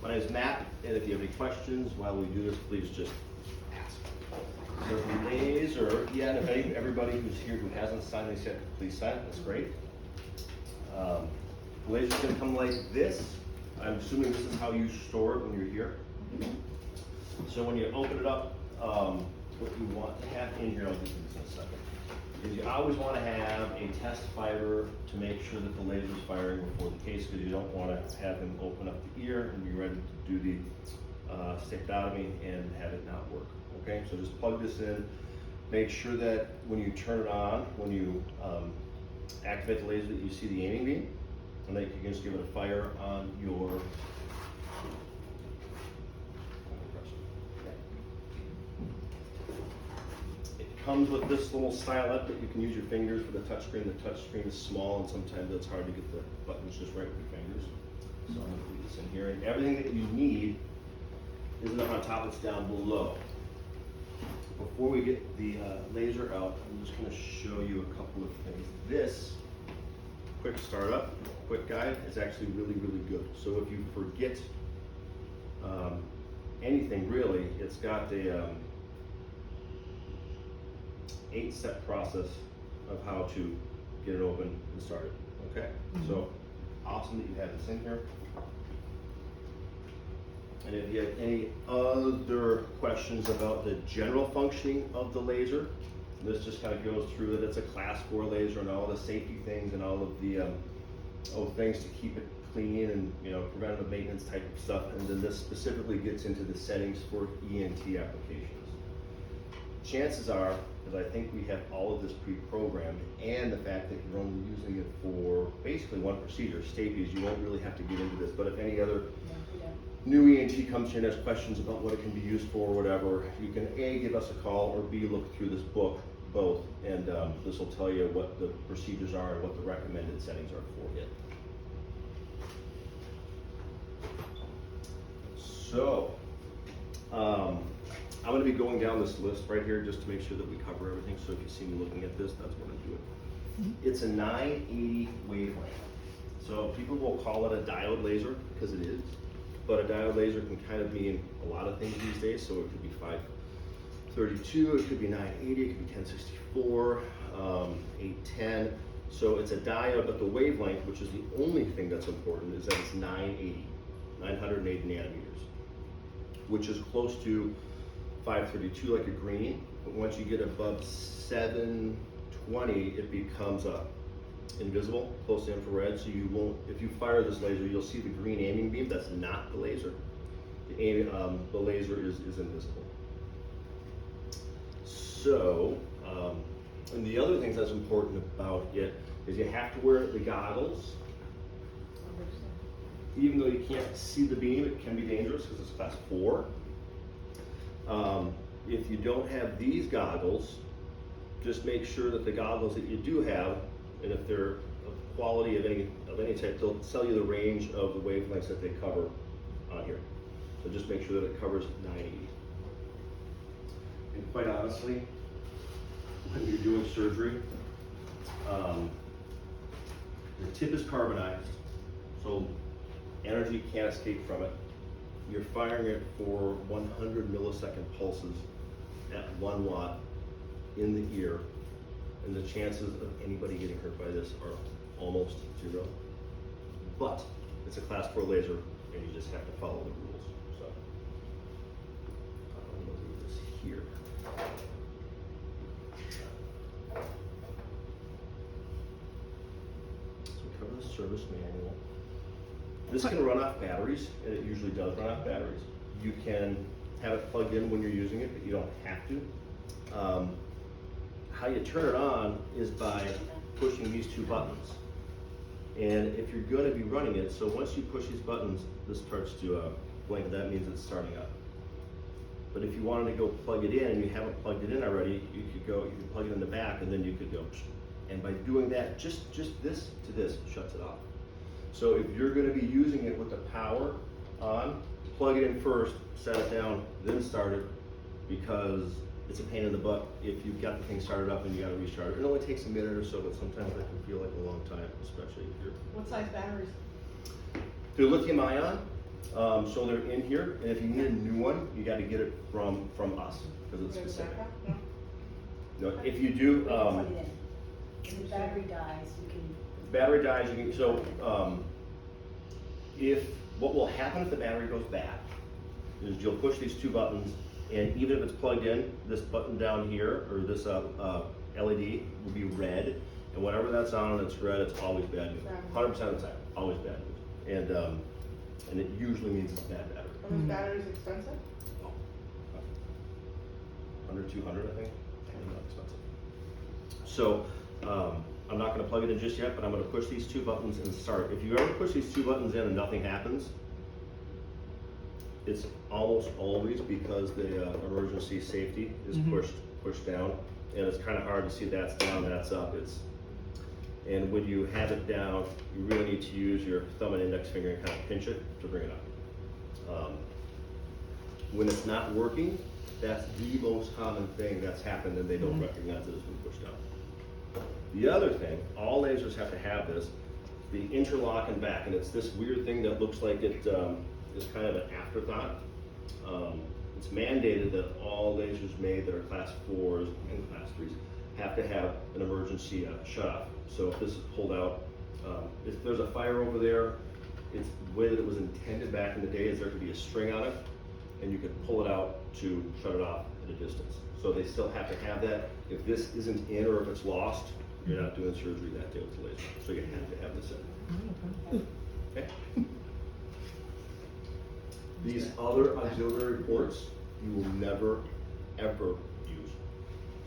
My name is Matt, and if you have any questions while we do this, please just ask. So the laser, yeah, and if everybody who's here who hasn't signed this yet, please sign it, that's great. The laser's gonna come like this. I'm assuming this is how you store it when you're here. So when you open it up, what you want to have in here, I'll get to this in a second, is you always want to have a test firer to make sure that the laser is firing before the case, because you don't want to have him open up the ear and be ready to do the staptotomy and have it not work. Okay, so just plug this in. Make sure that when you turn it on, when you activate the laser, that you see the aiming beam, and that you can just give it a fire on your comes with this little stylet that you can use your fingers for the touchscreen. The touchscreen is small and sometimes it's hard to get the buttons just right with your fingers. So I'm going to put this in here, and everything that you need isn't up on top, it's down below. Before we get the laser out, I'm just going to show you a couple of things. This quick startup, quick guide is actually really, really good. So if you forget anything really, it's got a 8-step process of how to get it open and start it. Okay, so awesome that you have this in here. And if you have any other questions about the general functioning of the laser, this just kind of goes through that it's a class 4 laser and all the safety things and all of the things to keep it clean and preventative maintenance type of stuff. And then this specifically gets into the settings for ENT applications. Chances are, because I think we have all of this pre-programmed, and the fact that you're only using it for basically one procedure, stapes, you won't really have to get into this. But if any other new ENT comes here and has questions about what it can be used for or whatever, you can A, give us a call, or B, look through this book, both, and this will tell you what the procedures are and what the recommended settings are for it. So, I'm going to be going down this list right here just to make sure that we cover everything. So if you see me looking at this, that's what I'm doing. It's a 980 wavelength. So people will call it a diode laser because it is, but a diode laser can kind of mean a lot of things these days. So it could be 532, it could be 980, it could be 1064, 810. So it's a diode, but the wavelength, which is the only thing that's important, is that it's 980 nanometers, which is close to 532 like a green, but once you get above 720, it becomes invisible, close to infrared, so you won't, if you fire this laser, you'll see the green aiming beam. That's not the laser. The laser is invisible. So, and the other things that's important about it is you have to wear the goggles. Even though you can't see the beam, it can be dangerous because it's class 4. If you don't have these goggles, just make sure that the goggles that you do have, and if they're of quality of any type, they'll tell you the range of the wavelengths that they cover on here. So just make sure that it covers 980. And quite honestly, when you're doing surgery, the tip is carbonized, so energy can't escape from it. You're firing it for 100 millisecond pulses at 1 watt in the ear, and the chances of anybody getting hurt by this are almost 0. But it's a class 4 laser, and you just have to follow the rules. So I'm going to leave this here. So we cover the service manual. This can run off batteries, and it usually does run off batteries. You can have it plugged in when you're using it, but you don't have to. How you turn it on is by pushing these 2 buttons. And if you're going to be running it, so once you push these buttons, this starts to blink. That means it's starting up. But if you wanted to go plug it in and you haven't plugged it in already, you could plug it in the back, and then you could go. And by doing that, just this to this shuts it off. So if you're going to be using it with the power on, plug it in first, set it down, then start it, because it's a pain in the butt if you've got the thing started up and you got to restart it. It only takes a minute or so, but sometimes that can feel like a long time, especially if you're... What size batteries? They're lithium ion, So they're in here, and if you need a new one, you gotta get it from us, because it's specific. No, if you do, Plug it in. If the battery dies, you can. battery dies, you can, so, what will happen if the battery goes bad is you'll push these two buttons, and even if it's plugged in, this button down here, or this LED will be red, and whenever that's on and it's red, it's always bad news. 100% of the time, always bad news. And it usually means it's bad battery. Are those batteries expensive? Oh, under 200, I think. Not expensive. So I'm not going to plug it in just yet, but I'm going to push these two buttons and start. If you ever push these two buttons in and nothing happens, it's almost always because the emergency safety is pushed down, and it's kind of hard to see that's down, that's up. And when you have it down, you really need to use your thumb and index finger and kind of pinch it to bring it up. When it's not working, that's the most common thing that's happened, and they don't recognize it as being pushed down. The other thing, all lasers have to have this, the interlock and back, and it's this weird thing that looks like it is kind of an afterthought. It's mandated that all lasers made that are class 4s and class 3s have to have an emergency shutoff. So if this is pulled out, if there's a fire over there, it's the way that it was intended back in the day is there could be a string on it, and you could pull it out to shut it off at a distance. So they still have to have that. If this isn't in or if it's lost, you're not doing surgery that day with the laser. So you have to have this in. Okay. These other auxiliary ports you will never, ever use.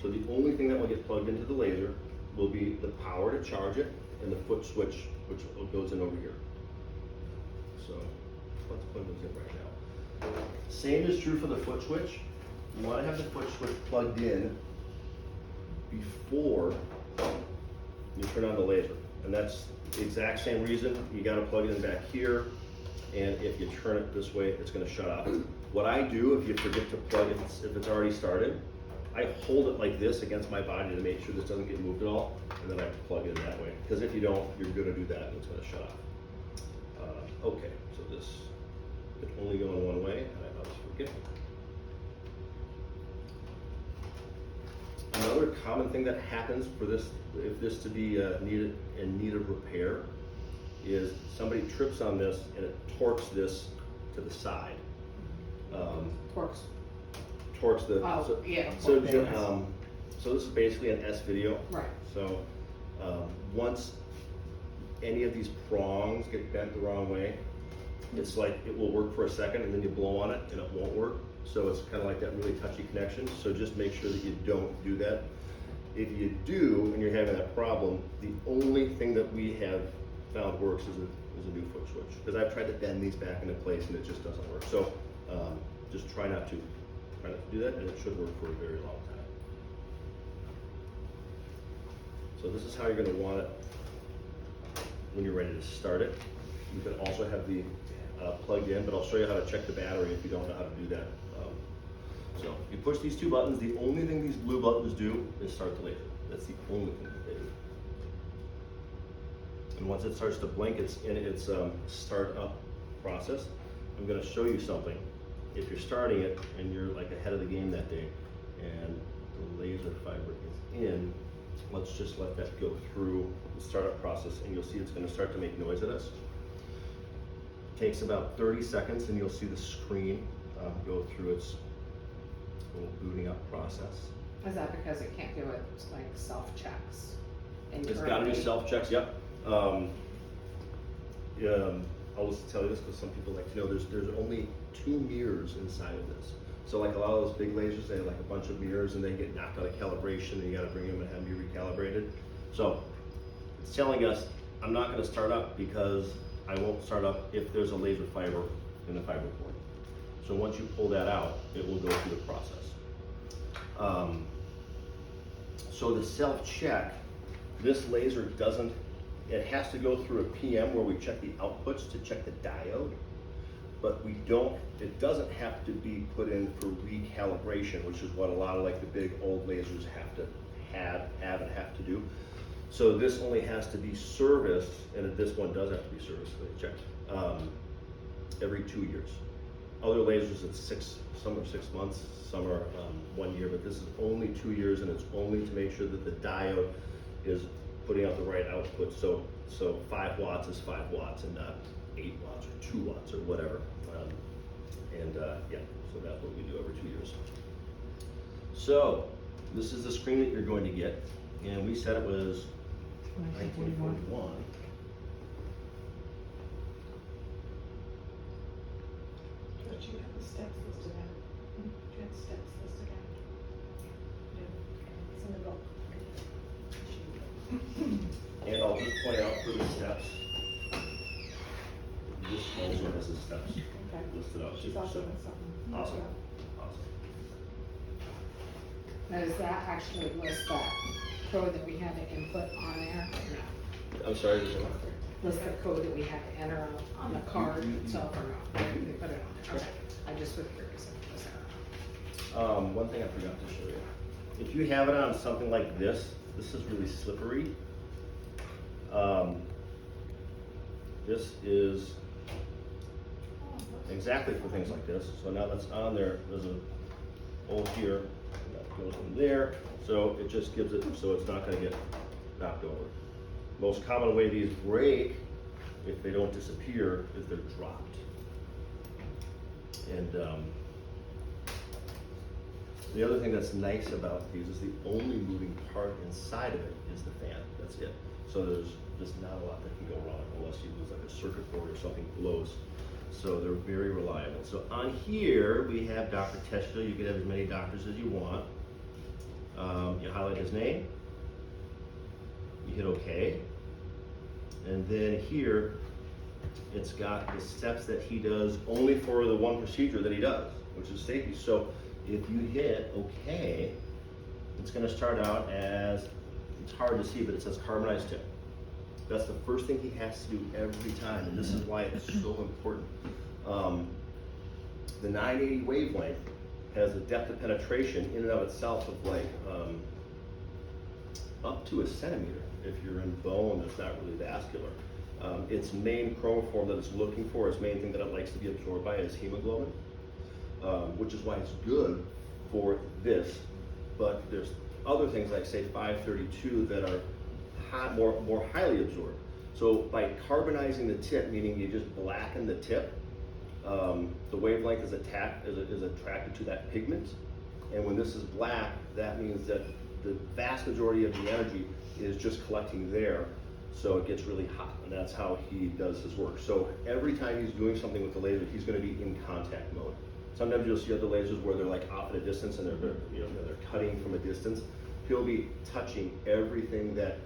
So the only thing that will get plugged into the laser will be the power to charge it and the foot switch, which goes in over here. So let's plug those in right now. Same is true for the foot switch. You want to have the foot switch plugged in before you turn on the laser. And that's the exact same reason. You got to plug it in back here. And if you turn it this way, it's going to shut off. What I do, if you forget to plug it, if it's already started, I hold it like this against my body to make sure this doesn't get moved at all, and then I plug it in that way. Because if you don't, you're going to do that, and it's going to shut off. Okay, so this can only go in one way, and I always forget. Another common thing that happens for this, if this to be needed in need of repair, is somebody trips on this and it torques this to the side. Torques the. Oh, so, yeah. So this is basically an S video. Right. So once any of these prongs get bent the wrong way, it's like it will work for a second and then you blow on it and it won't work. So it's kind of like that really touchy connection. So just make sure that you don't do that. If you do and you're having that problem, the only thing that we have found works is a new foot switch. Because I've tried to bend these back into place and it just doesn't work. So just try not to do that, and it should work for a very long time. So this is how you're going to want it when you're ready to start it. You can also have the plugged in, but I'll show you how to check the battery if you don't know how to do that. So you push these two buttons. The only thing these blue buttons do is start the laser. That's the only thing that they do. And once it starts to blink, it's in its start-up process. I'm going to show you something. If you're starting it and you're like ahead of the game that day and the laser fiber is in, let's just let that go through the startup process, and you'll see it's going to start to make noise at us. It takes about 30 seconds and you'll see the screen go through its little booting up process. Is that because it can't do it like self-checks? It's got to be self-checks, yep. I'll just tell you this because some people like to know there's only 2 mirrors inside of this. So like a lot of those big lasers, they have like a bunch of mirrors and they get knocked out of calibration and you got to bring them and have them be recalibrated. So it's telling us I'm not going to start up because I won't start up if there's a laser fiber in the fiber port. So once you pull that out, it will go through the process. So the self-check, this laser doesn't, it has to go through a PM where we check the outputs to check the diode, but it doesn't have to be put in for recalibration, which is what a lot of like the big old lasers have to do. So this only has to be serviced, and this one does have to be serviced, checked. every 2 years. Other lasers, it's some are 6 months, some are 1 year, but this is only 2 years, and it's only to make sure that the diode is putting out the right output. So 5 watts is 5 watts and not 8 watts or 2 watts or whatever. Yeah, so that's what we do every 2 years. So this is the screen that you're going to get, and we said it was 1941. But you have the steps listed out. Do you have the steps listed out? It's in the book. And I'll just point out for the steps, this also has the steps Okay. listed out. She's also done something. Awesome, Yeah. awesome. Now, does that actually list that code that we had to input on there? No. I'm sorry, there's one. List the code that we had to enter on the card itself or no? They put it on there, okay. I just was curious if it was there. One thing I forgot to show you. If you have it on something like this is really slippery. This is exactly for things like this. So now that's on there, there's a hole here, and that goes in there. So it just gives it, so it's not gonna get knocked over. Most common way these break, if they don't disappear, is they're dropped. And the other thing that's nice about these is the only moving part inside of it is the fan. That's it. So there's just not a lot that can go wrong unless you lose like a circuit board or something blows. So they're very reliable. So on here we have Dr. Teschel. You can have as many doctors as you want. You highlight his name. You hit OK. And then here it's got the steps that he does only for the one procedure that he does, which is safety. So if you hit OK, it's going to start out as, it's hard to see, but it says carbonized tip. That's the first thing he has to do every time, and this is why it's so important. The 980 wavelength has a depth of penetration in and of itself of like up to 1 centimeter if you're in bone that's not really vascular. Its main chromophore that it's looking for, its main thing that it likes to be absorbed by is hemoglobin, which is why it's good for this. But there's other things like say 532 that are more highly absorbed. So by carbonizing the tip, meaning you just blacken the tip, the wavelength is attracted to that pigment. And when this is black, that means that the vast majority of the energy is just collecting there. So it gets really hot, and that's how he does his work. So every time he's doing something with the laser, he's going to be in contact mode. Sometimes you'll see other lasers where they're like off at a distance and they're cutting from a distance. He'll be touching everything that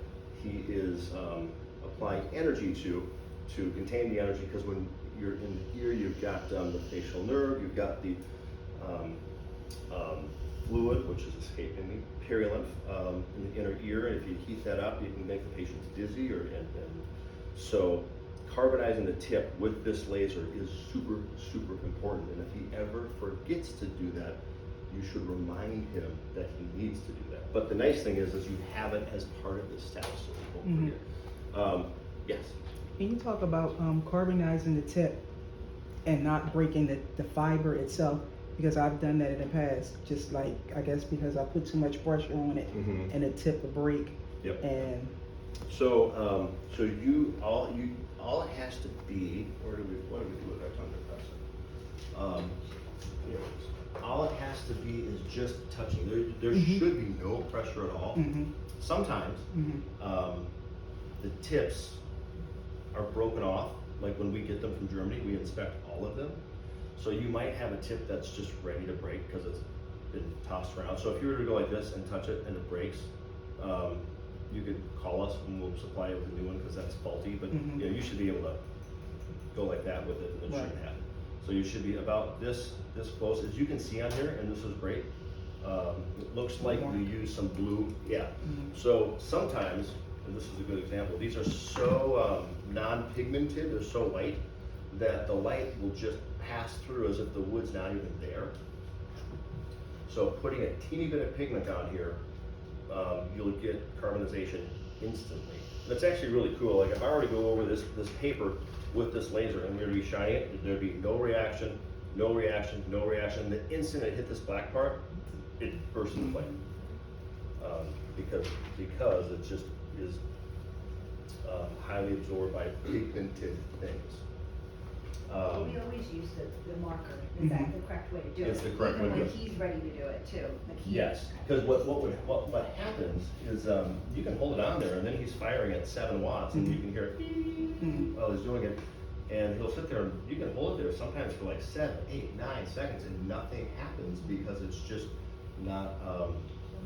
he is applying energy to contain the energy, because when you're in here, you've got the facial nerve, you've got the fluid, which is escaping me, perilymph in the inner ear, and if you heat that up, you can make the patients dizzy. So carbonizing the tip with this laser is super, super important, and if he ever forgets to do that, you should remind him that he needs to do that. But the nice thing is you have it as part of the steps, so you won't forget. Yes? Can you talk about carbonizing the tip and not breaking the fiber itself? Because I've done that in the past, just like, I guess because I put too much pressure on it and the tip will break. Yep. And so all it has to be, what do we do with our tongue depressor? All it has to be is just touching. There should be no pressure at all. Sometimes the tips are broken off. Like when we get them from Germany, we inspect all of them. So you might have a tip that's just ready to break because it's been tossed around. So if you were to go like this and touch it and it breaks, you could call us and we'll supply you with a new one because that's faulty. But you should be able to go like that with it, and it shouldn't happen. So you should be about this close. As you can see on here, and this is great, it looks like we use some blue. Yeah. So sometimes, and this is a good example, these are so non-pigmented, they're so white, that the light will just pass through as if the wood's not even there. So putting a teeny bit of pigment on here, you'll get carbonization instantly. And it's actually really cool. Like if I were to go over this paper with this laser, and we're gonna be shining it, there'd be no reaction, no reaction, no reaction. The instant it hit this black part, it burst into flame. Because it just is highly absorbed by pigmented things. We always use the marker, is that the correct way to do it? It's the correct way to do Even it. when he's ready to do it too, like he. Yes, because what happens is you can hold it on there, and then he's firing at 7 watts, and you can hear it beep while he's doing it, and he'll sit there, and you can hold it there sometimes for like 7, 8, 9 seconds, and nothing happens because it's just not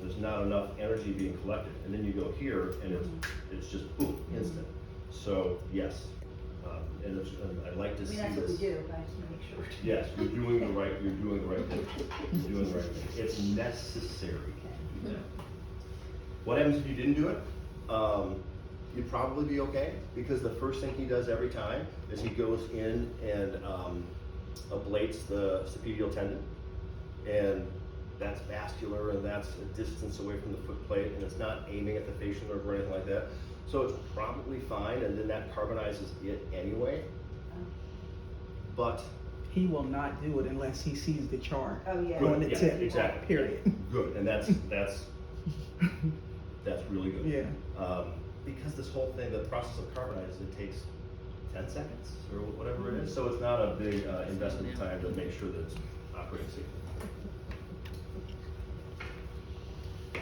there's not enough energy being collected, and then you go here, and it's just boom, instant. So yes, and I'd like to see this. I mean, that's what we do, but I just wanna make sure. Yes, you're doing the right thing. You're doing the right thing. It's necessary to do that. What happens if you didn't do it? You'd probably be okay, because the first thing he does every time is he goes in and ablates the stapedial tendon, and that's vascular, and that's a distance away from the foot plate, and it's not aiming at the facial nerve or anything like that. So it's probably fine, and then that carbonizes it anyway. But He will not do it unless he sees the chart Oh, yeah. on the yeah, tip. exactly. Period. Good, and that's really good. Yeah. Because this whole thing, the process of carbonizing, it takes 10 seconds or whatever it is, so it's not a big investment of time to make sure that it's operating safely.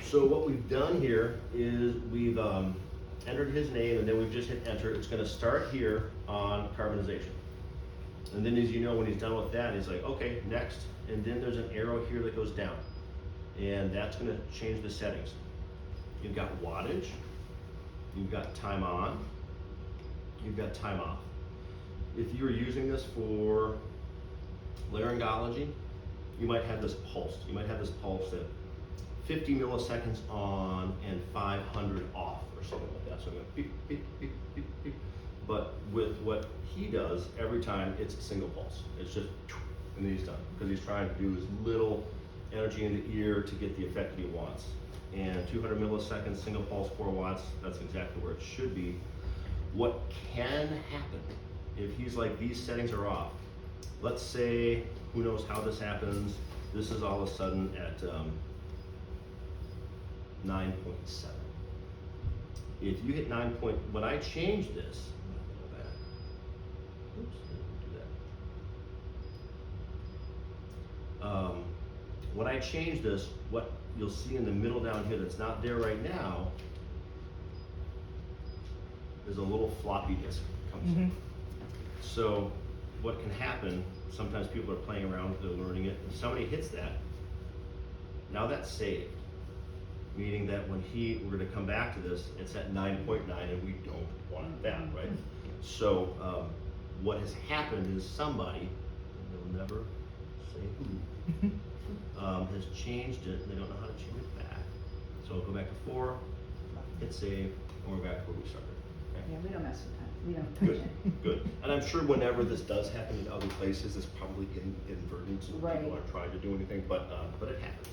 So what we've done here is we've entered his name, and then we've just hit enter. It's going to start here on carbonization. And then, as you know, when he's done with that, he's like, okay, next. And then there's an arrow here that goes down. And that's going to change the settings. You've got wattage, you've got time on, you've got time off. If you're using this for laryngology, you might have this pulsed. You might have this pulse at 50 milliseconds on and 500 off, or something like that. So I'm going beep, beep, beep, beep, beep. But with what he does, every time it's a single pulse. It's just, and then he's done. Because he's trying to do as little energy in the ear to get the effect that he wants. And 200 milliseconds, single pulse, 4 watts, that's exactly where it should be. What can happen if he's like, these settings are off? Let's say, who knows how this happens, this is all of a sudden at 9.7. If you hit 9 point, when I change this, go back. Oops, didn't do that. When I change this, what you'll see in the middle down here that's not there right now is a little floppy disk comes in. So what can happen, sometimes people are playing around, they're learning it, if somebody hits that, now that's saved. Meaning that when we're gonna come back to this, it's at 9.9 and we don't want that, right? So what has happened is somebody, and they'll never say who, has changed it and they don't know how to change it back. So go back to 4, hit save, and we're back to where we started. Okay? Yeah, we don't mess with that, we don't touch Good, it. good. And I'm sure whenever this does happen in other places, it's probably inadvertent, and Right. people aren't trying to do anything, but it happens.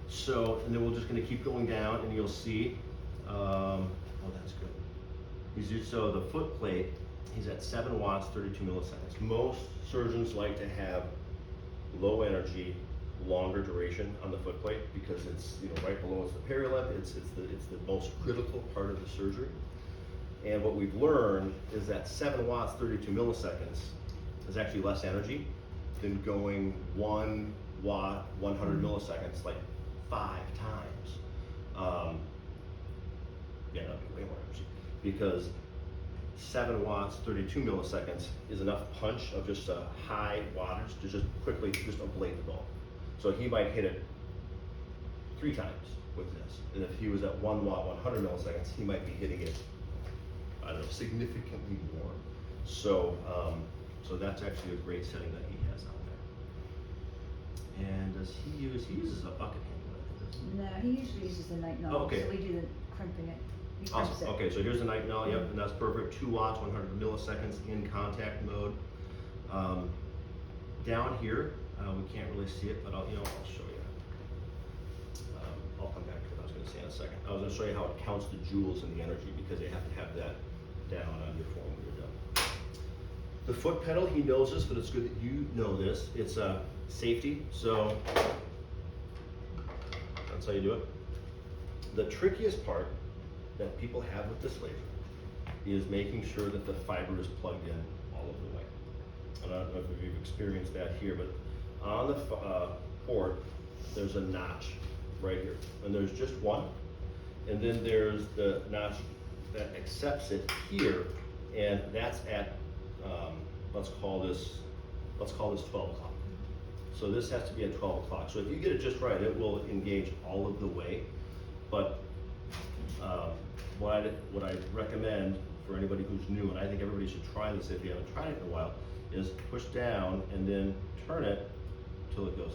So, and then we're just gonna keep going down, and you'll see, oh, that's good. So the foot plate, he's at 7 watts, 32 milliseconds. Most surgeons like to have low energy, longer duration on the foot plate because it's, right below is the perilymph. It's the most critical part of the surgery. And what we've learned is that 7 watts, 32 milliseconds is actually less energy than going 1 watt, 100 milliseconds, like 5 times. Yeah, that'd be way more energy because 7 watts, 32 milliseconds is enough punch of just a high wattage to just quickly just ablate the bone. So he might hit it 3 times with this. And if he was at 1 watt, 100 milliseconds, he might be hitting it, I don't know, significantly more. So, so that's actually a great setting that he has out there. And does he uses a bucket handle, I think, doesn't he? No, he usually uses the night null, Oh, okay. so we do the crimping it. He crimps Awesome. it. Okay, so here's the night null, yep, and that's perfect. 2 watts, 100 milliseconds in contact mode. Down here, we can't really see it, but I'll show you. I'll come back to it. I was going to say in a second. I was going to show you how it counts the joules in the energy because they have to have that down on your phone when you're done. The foot pedal, he knows this, but it's good that you know this. It's a safety, so that's how you do it. The trickiest part that people have with this laser is making sure that the fiber is plugged in all of the way. And I don't know if you've experienced that here, but on the port, there's a notch right here, and there's just one, and then there's the notch that accepts it here, and that's at let's call this 12 o'clock. So this has to be at 12 o'clock. So if you get it just right, it will engage all of the way. But what I recommend for anybody who's new, and I think everybody should try this if you haven't tried it in a while, is push down and then turn it till it goes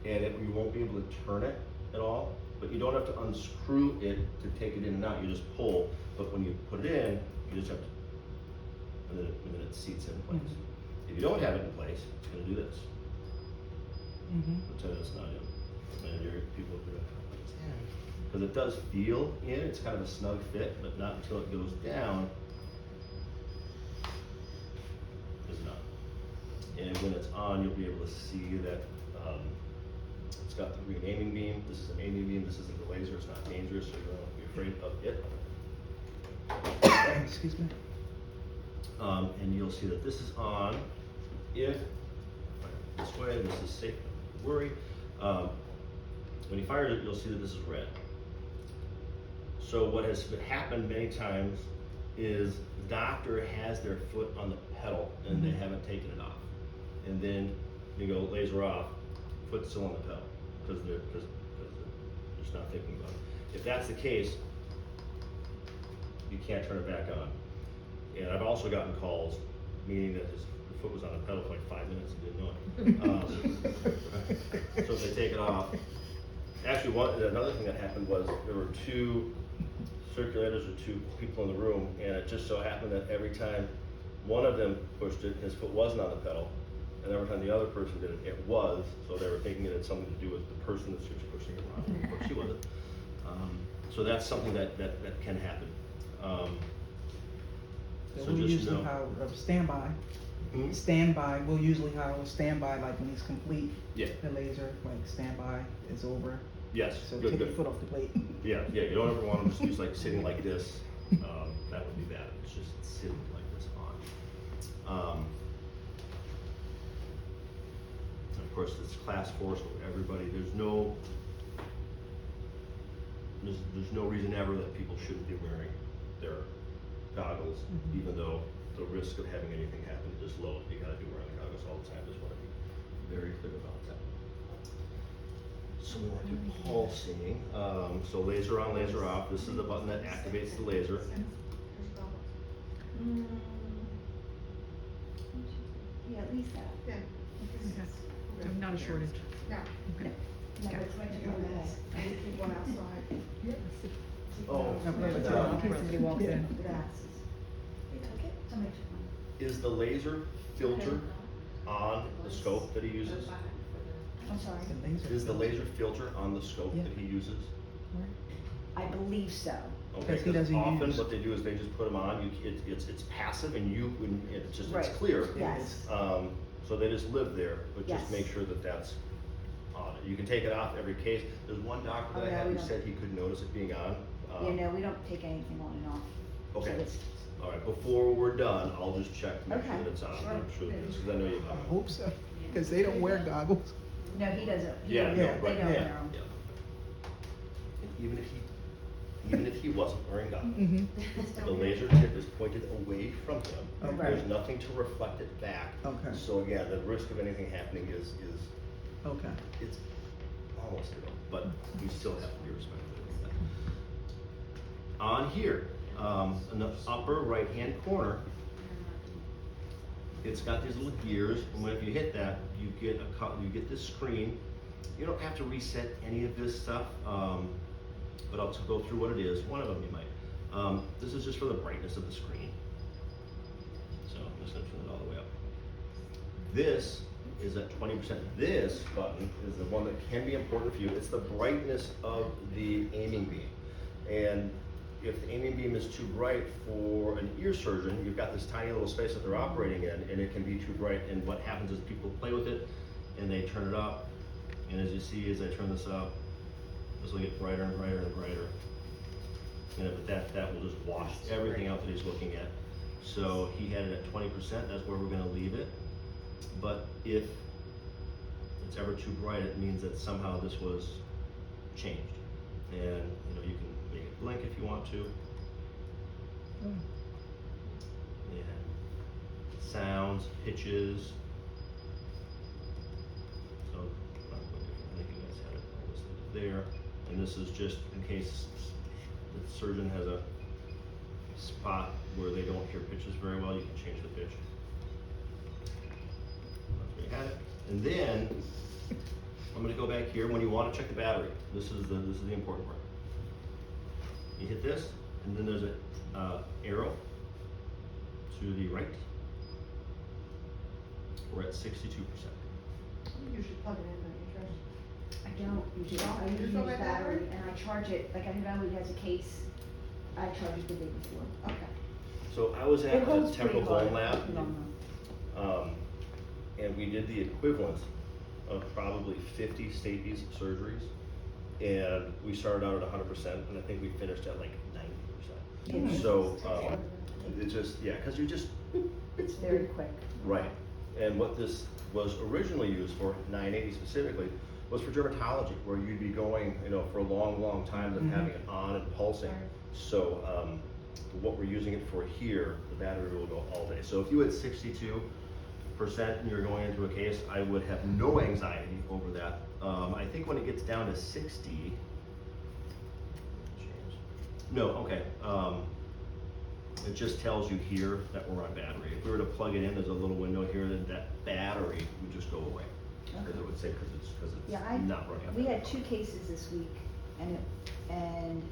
in. And you won't be able to turn it at all, but you don't have to unscrew it to take it in and out. You just pull, but when you put it in, you just have to, and then it seats in place. Mm-hmm. If you don't have it in place, it's going to do this. Mm-hmm. Pretend it's not in. And people do it. Because it does feel in, it's kind of a snug fit, but not until it goes down is not. And when it's on, you'll be able to see that it's got the green aiming beam. This is an aiming beam. This isn't the laser. It's not dangerous, so you don't have to be afraid of it. Excuse me. And you'll see that this is on. If this way, this is safe. Don't worry. When you fire it, you'll see that this is red. So what has happened many times is the doctor has their foot on the pedal and they haven't taken it off. And then you go laser off, foot's still on the pedal because they're just not thinking about it. If that's the case, you can't turn it back on. And I've also gotten calls, meaning that his foot was on the pedal for like 5 minutes and didn't know it. So if they take it off, actually another thing that happened was there were two circulators or two people in the room, and it just so happened that every time one of them pushed it, his foot wasn't on the pedal, and every time the other person did it, it was. So they were thinking it had something to do with the person that's pushing it wrong. Of course, she wasn't. So that's something that can happen. So So we'll just usually know. have a standby. Hmm? Standby, we'll usually have a standby, like when it's complete, Yeah. the laser, like standby is over. Yes. So Good. take your Good. foot off the plate. Yeah. You don't ever want them to just like sitting like this. That would be bad. It's just sitting like this on. And of course, it's class 4, so everybody. There's no reason ever that people shouldn't be wearing their goggles, even though the risk of having anything happen is low. You gotta be wearing the goggles all the time. Just want to be very clear about that. So we want to do pulsing. So laser on, laser off. This is the button that activates the laser. Yeah, at least that. Not a shortage. No, it's right to go outside. Oh, In case somebody walks in. The glasses. They took it? Somebody took one. is the laser filter on the scope that he uses? I'm sorry. The laser. Is the laser filter on the scope Yeah. that he uses? I believe so. Okay, Because he 'cause doesn't often use- what they do is they just put them on. It's passive, and it's Right. clear. Yes. So they just live there, but just Yes. make sure that that's on it. You can take it off every case. There's one doctor Oh, that I yeah, had we who don't- said he could notice it being on. Yeah, no, we don't take anything on and off. So Okay. it's- All right, before we're done, I'll just check to make sure Okay. that it's on. Sure. I'm sure that it is, because I know you I have. hope so, because they don't wear goggles. No, he doesn't. Yeah, They no, don't right, wear yeah, them. yeah. And even if he wasn't wearing goggles, Mm-hmm. the laser tip is pointed away from him. Okay. There's nothing to reflect it back. Okay. So again, the risk of anything happening is Okay. it's almost zero, but you still have to be respectful of that. On here, in the upper right-hand corner, it's got these little gears, and when if you hit that, you get this screen. You don't have to reset any of this stuff, but I'll go through what it is. One of them you might. This is just for the brightness of the screen. So I'm just gonna turn it all the way up. This is at 20%. This button is the one that can be important for you. It's the brightness of the aiming beam. And if the aiming beam is too bright for an ear surgeon, you've got this tiny little space that they're operating in, and it can be too bright, and what happens is people play with it, and they turn it up, and as you see, as I turn this up, this will get brighter and brighter and brighter. But that will just wash everything out that he's looking at. So he had it at 20%, that's where we're gonna leave it. But if it's ever too bright, it means that somehow this was changed. And you can make it blink if you want to. And sounds, pitches. So I think you guys had it all listed there. And this is just in case the surgeon has a spot where they don't hear pitches very well, you can change the pitch. That's where you had it. And then I'm going to go back here when you want to check the battery. This is the important part. You hit this, and then there's an arrow to the right. We're at 62%. You usually plug it in, don't you, Trish? I don't usually, I You usually fill use that battery battery? and I charge it, like I know it has a case, I charge it the day before. Okay. So I was It at the holds Temple pretty hard. Bone Lab, Long and we did the equivalent of probably 50 stapes surgeries, and we started out at 100%, and I think we finished at like 90%. run. So it just, yeah, because you just, It's very quick. right. And what this was originally used for, 980 specifically, was for dermatology, where you'd be going, for long, long times and having it on and pulsing. So what we're using it for here, the battery will go all day. So if you had 62% and you're going into a case, I would have no anxiety over that. I think when it gets down to 60, no, okay. It just tells you here that we're on battery. If we were to plug it in, there's a little window here, then that battery would just go away. Because it would say, because it's Yeah, not running. we had 2 cases this week and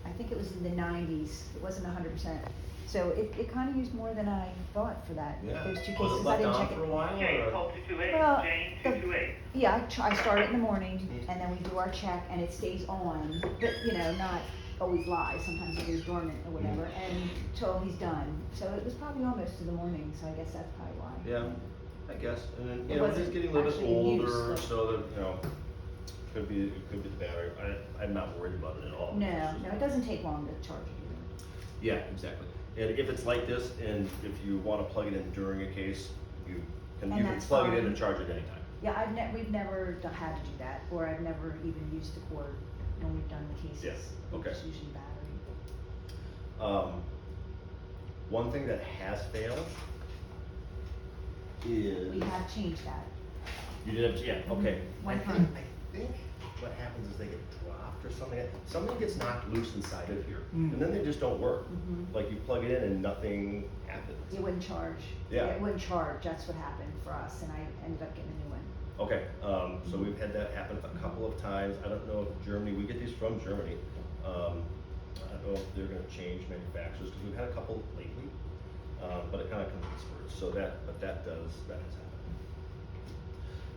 I think it was in the 90s, it wasn't 100%. So it kind of used more than I thought for that. Yeah. Those 2 Was cases, it I left didn't on check for a it. while? Jane, Or? call 228, Well, Jane, the- 228. Yeah, I start it in the morning and then we do our check and it stays on, but not always live, sometimes it goes dormant or whatever, and till he's done. So it was probably almost to the morning, so I guess that's probably why. Yeah, I guess. And then, It it is wasn't getting a little bit actually in use, older, but- so that, it could be the battery. I'm not worried about it at all. No, it doesn't take long to charge it Yeah, exactly. And if it's like this, and if you want to plug it in during a case, you can And that's plug it in fine. and charge it anytime. Yeah, we've never had to do that, or I've never even used the cord when we've done the cases. Yeah, okay. It's usually battery. One thing that has failed is. We have changed that. You did have, yeah, okay. One I time. think what happens is they get dropped or something. Something gets knocked loose inside of here, Mm. and then they just don't work. Mhm. Like you plug it in and nothing happens. It wouldn't charge. Yeah. It wouldn't charge, that's what happened for us, and I ended up getting a new one. Okay, so we've had that happen a couple of times. I don't know if Germany, we get these from Germany. I don't know if they're gonna change manufacturers, because we've had a couple lately, but it kind of comes in spurts. So that has happened.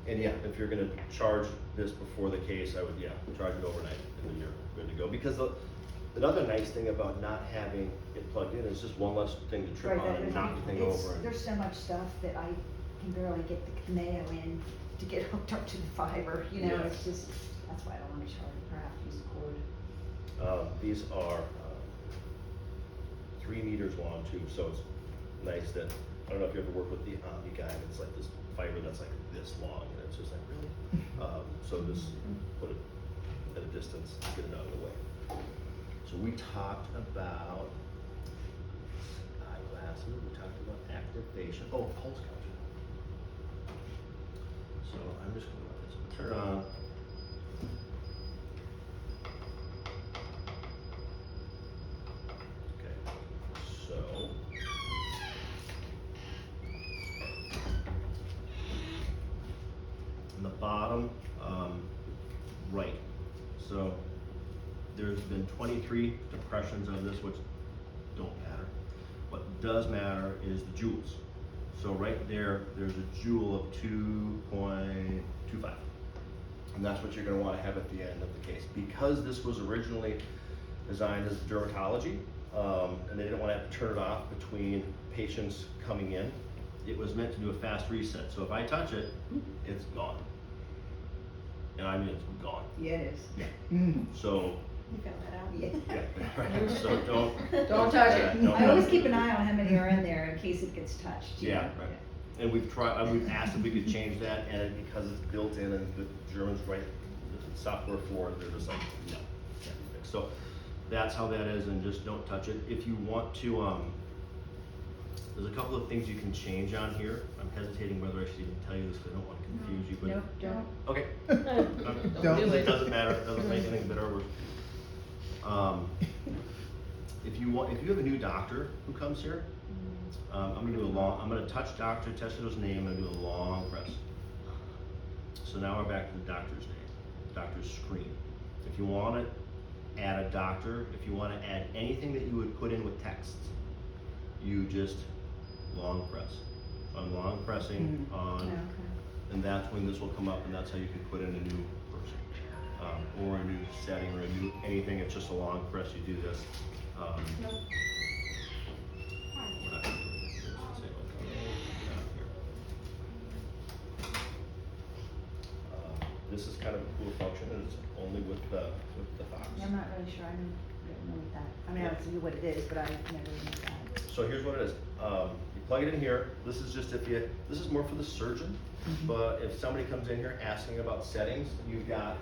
And yeah, if you're gonna charge this before the case, I would, charge it overnight, and then you're good to go. Because another nice thing about not having it plugged in is just one less thing to trip on and knock the thing over. There's so much stuff that I can barely get the Cameo in to get hooked up to the fiber, Yeah. it's just, that's why I don't wanna charge it, or have to use the cord. These are 3 meters long too, so it's nice that, I don't know if you ever worked with the Omni guy, but it's like this fiber that's like this long, and it's just like, really? So just put it at a distance, get it out of the way. So we talked about eyeglasses, we talked about activation, pulse counter. So I'm just gonna let this turn on. Okay, so. In the bottom, right. So there's been 23 depressions of this, which don't matter. What does matter is the joules. So right there, there's a joule of 2.25. And that's what you're gonna wanna have at the end of the case. Because this was originally designed as dermatology, and they didn't want to have to turn it off between patients coming in. It was meant to do a fast reset, so if I touch it, it's gone. And I mean, it's gone. Yeah, it is. So, You found that out? Yeah. yeah, right, so Don't touch it. don't I always touch keep an eye on how many are in there in case it gets touched. you Yeah, know? right. And we've asked if we could change that, and because it's built in and the Germans write the software for it, they're just like, no, can't be fixed. So that's how that is, and just don't touch it. If you want to, there's a couple of things you can change on here. I'm hesitating whether I should even tell you this because I don't want to confuse you, but. Nope, don't. Okay. Don't do It it. doesn't matter, it doesn't make anything better or worse. If you have a new doctor who comes here, I'm gonna touch Dr. Tessito's name and do a long press. So now we're back to the doctor's name, doctor's screen. If you wanna add a doctor, if you wanna add anything that you would put in with text, you just long press. I'm long pressing on, Okay. and that's when this will come up, and that's how you can put in a new person. Or a new setting or a new anything, it's just a long press, you do this. We're not gonna do it. Let's say, this is kind of a cool function, and it's only with the Fox. Yeah, I'm not really sure, I don't know what that, I mean, I don't see what it is, but I never knew that. So here's what it is. You plug it in here. This is just this is more for the surgeon, but if somebody comes in here asking about settings, you've got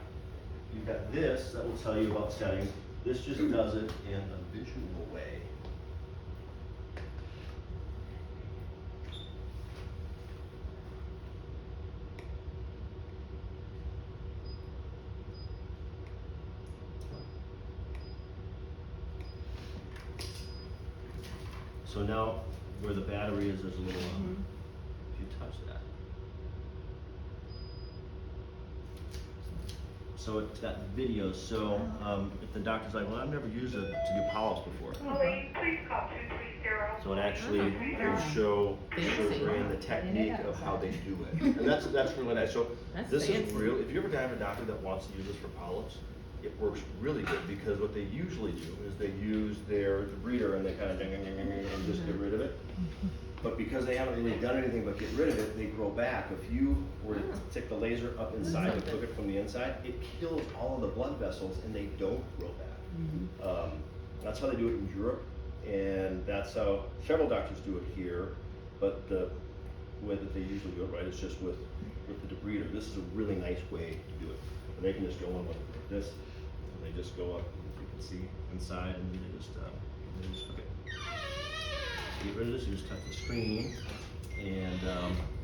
this that will tell you about settings. This just does it in a visual way. So now, where the battery is, there's a little, if you touch that. So it's got videos, so if the doctor's like, well, I've never used it to do polyps before. Please call 230. So it actually will show the surgery and the technique of how they do it. And that's really nice. So That's this is fancy. real, if you ever have a doctor that wants to use this for polyps, it works really good because what they usually do is they use their debrider and they kind of and just get rid of it. But because they haven't really done anything but get rid of it, they grow back. If you were to stick the laser up inside and cook it from the inside, it kills all of the blood vessels and they don't grow back. That's how they do it in Europe, and that's how several doctors do it here. But the way that they usually do it, right, is just with the debrider. This is a really nice way to do it. And they can just go on like this, and they just go up. You can see inside, and they just okay. Get rid of this. You just touch the screen, and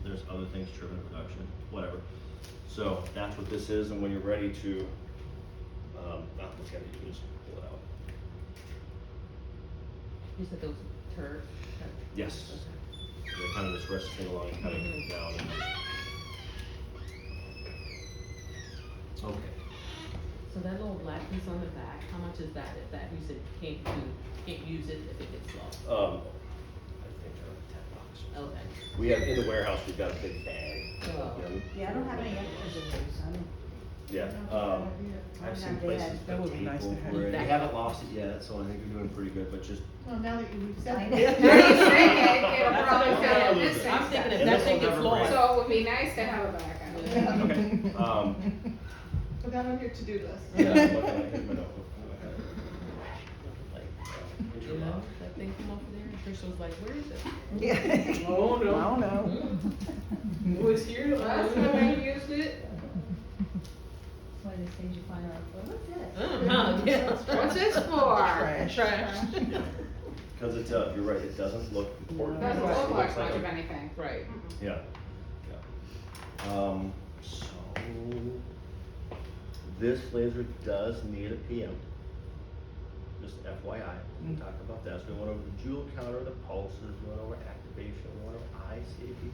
there's other things, turbine production, whatever. So that's what this is, and when you're ready to not look at it, you can just pull it out. You said those turds? Yes. They kind of just rest the thing along and kind of down and just. Okay. So that little black piece on the back, how much is that? If that you said you can't use it if it gets lost? I think they're like $10. Okay. We have in the warehouse. We've got a big bag. Oh. Yeah, I don't have any extras of those, I don't. Yeah. I've seen places That would be nice to have. where they haven't lost it yet, so I think they're doing pretty good. But just Well, now that you've I said know. that. Now you say it, it'll That's probably what fit I'm in this saying. I'm thing. thinking if And that this thing will gets never lost. break. So it would be nice to have a backup. okay. Put that on your to-do list. Yeah, I'm looking at it in my notebook. You know, that thing come over there and Trish was like, where is it? Yeah. Oh, I don't know. It was here Last time I used it. It's one of those things you find like, well, what's this? Yeah. What's this for? Trash. Trash. Because it's you're right. It doesn't look important. Doesn't It look looks like much of a- anything. Right. Yeah. Yeah. So this laser does need a PM. Just FYI, we talk about that. So we went over the joule counter, the pulses, we went over activation, we went over eye safety.